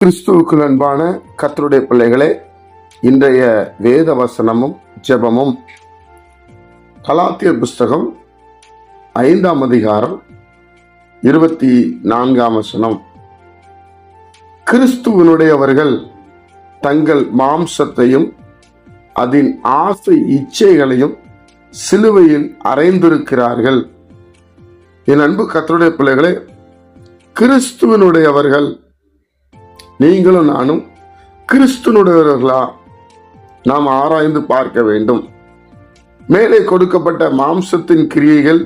கிறிஸ்துவுக்குள் அன்பான கர்த்தருடைய பிள்ளைகளே, இன்றைய வேத வசனமும் ஜெபமும் கலாத்தியர் புஸ்தகம் 5ஆம் அதிகாரம் 24ஆம் வசனம். கிறிஸ்துவனுடையவர்கள் தங்கள் மாம்சத்தையும் அதன் ஆசை இச்சைகளையும் சிலுவையில் அறைந்திருக்கிறார்கள். என் அன்பு கர்த்தருடைய பிள்ளைகளே, கிறிஸ்துவனுடையவர்கள் நீங்களும் நானும் கிறிஸ்துவனுடையவர்களா நாம் ஆராய்ந்து பார்க்க வேண்டும். மேலே கொடுக்கப்பட்ட மாம்சத்தின் கிரியைகள்,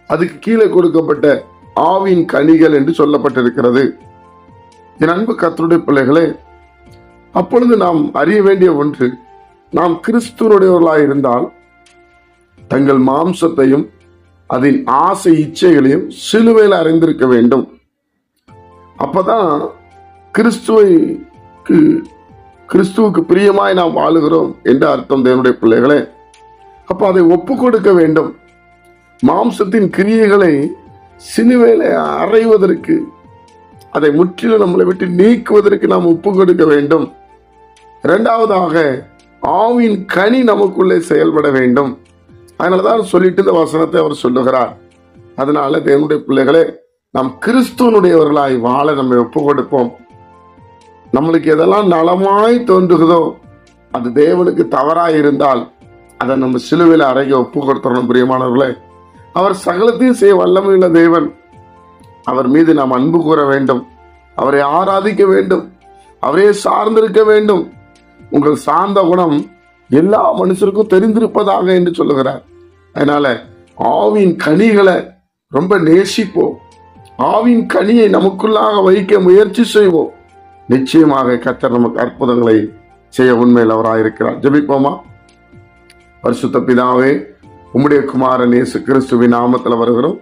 அதுக்கு கீழே கொடுக்கப்பட்ட ஆவின் கனிகள் என்று சொல்லப்பட்டிருக்கிறது. என் அன்பு கர்த்தருடைய பிள்ளைகளே, அப்பொழுது நாம் அறிய வேண்டிய ஒன்று, நாம் கிறிஸ்துவனுடையவர்களாக இருந்தால் தங்கள் மாம்சத்தையும் அதன் ஆசை இச்சைகளையும் சிலுவையில் அறைந்திருக்க வேண்டும். அப்பதான் கிறிஸ்துவுக்கு பிரியமாய் நாம் வாழுகிறோம் என்று அர்த்தம். தேவனுடைய பிள்ளைகளே, அப்ப அதை ஒப்பு கொடுக்க வேண்டும். மாம்சத்தின் கிரியைகளை சிலுவையில அறைவதற்கு, அதை முற்றிலும் நம்மளை விட்டு நீக்குவதற்கு நாம் ஒப்பு கொடுக்க வேண்டும். இரண்டாவதாக, ஆவின் கனி நமக்குள்ளே செயல்பட வேண்டும். அதனாலதான் சொல்லிட்டு இந்த வசனத்தை அவர் சொல்லுகிறார். அதனால தேவனுடைய பிள்ளைகளே, நாம் கிறிஸ்துவனுடையவர்களாய் வாழ நம்மை ஒப்பு கொடுப்போம். நம்மளுக்கு எதெல்லாம் நலமாய் தோன்றுகிறதோ அது தேவனுக்கு தவறாய் இருந்தால் அதை நம்ம சிலுவையில் அறைய ஒப்பு கொடுத்தோம். பிரியமானவர்களே, அவர் சகலத்தையும் செய்ய வல்லமையுள்ள தேவன். அவர் மீது நாம் அன்பு கூற வேண்டும், அவரை ஆராதிக்க வேண்டும், அவரே சார்ந்திருக்க வேண்டும். உங்கள் சார்ந்த குணம் எல்லா மனுஷருக்கும் தெரிந்திருப்பதாக என்று சொல்லுகிறார். அதனால ஆவின் கனிகளை ரொம்ப நேசிப்போம். ஆவின் கனியை நமக்குள்ளாக வைக்க முயற்சி செய்வோம். நிச்சயமாக கர்த்தர் நமக்கு அற்புதங்களை செய்ய உண்மையில் அவராயிருக்கிறார். ஜெபிப்போமா? பரிசுத்த பிதாவே, உம்முடைய குமாரன் இயேசு கிறிஸ்துவின் நாமத்தில் வருகிறோம்.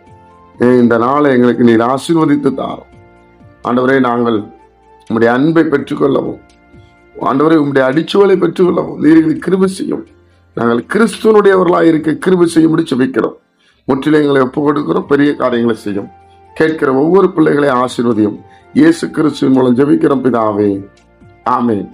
இந்த நாளை எங்களுக்கு நீர் ஆசீர்வதித்து தாரும். ஆண்டவரே, நாங்கள் உம்முடைய அன்பை பெற்றுக்கொள்ளவும், ஆண்டவரே உம்முடைய அடிச்சுவலை பெற்றுக்கொள்ளவும் நீர் எங்களுக்கு கிருபை செய்யும். நாங்கள் கிறிஸ்துவனுடையவர்களாக இருக்க கிருபை செய்யும்படி ஜெபிக்கிறோம். முற்றிலும் எங்களை ஒப்புக் கொடுக்கிறோம். பெரிய காரியங்களை செய்யும். கேட்கிற ஒவ்வொரு பிள்ளைகளை ஆசீர்வதியும். இயேசு கிறிஸ்துவின் மூலம் ஜெபிக்கிறோம் பிதாவே, ஆமென்.